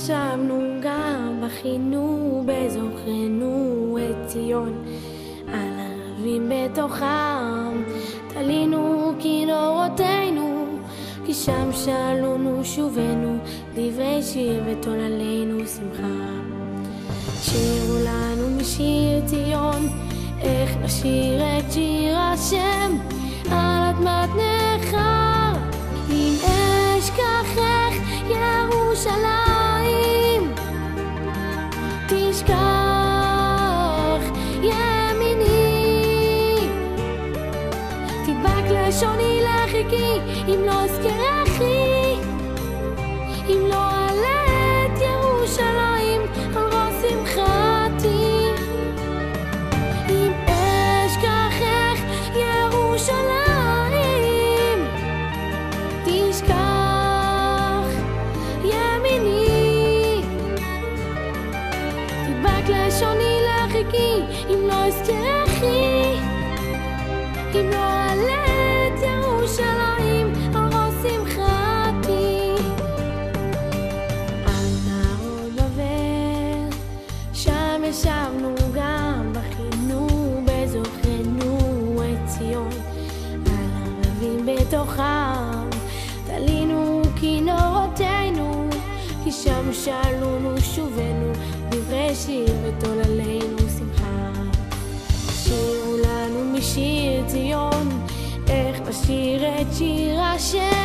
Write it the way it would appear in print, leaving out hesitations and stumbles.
ישבנו גם בכינו בזוכרנו את ציון, על ערבים בתוכם תלינו כינורותינו, כי שם שאלונו שובנו, דברי שיר ותול עלינו שמחה. שירו לנו משיר ציון, איך נשיר את שיר השם על אדמת נכר. אם אשכחך ירושלים, תשכח ימיני, תדבק לשוני לחיקי, אם לא אזכרכי, אם לא אעלה את ירושלים על ראש שמחתי. אם אשכחך ירושלים, תשכח ימיני, תדבק לשוני לחיקי, אם לא אזכרכי, אם לא אעלה את ירושלים על ראש שמחתי. על נהרות בבל שם ישבנו גם בכינו בזוכרנו את ציון, על ערבים בתוכם תלינו כינורותינו, כי שם שאלונו שובנו, דברי שיר ותול עלינו שמחה. שירו לנו משיר ציון, איך נשיר את שיר השם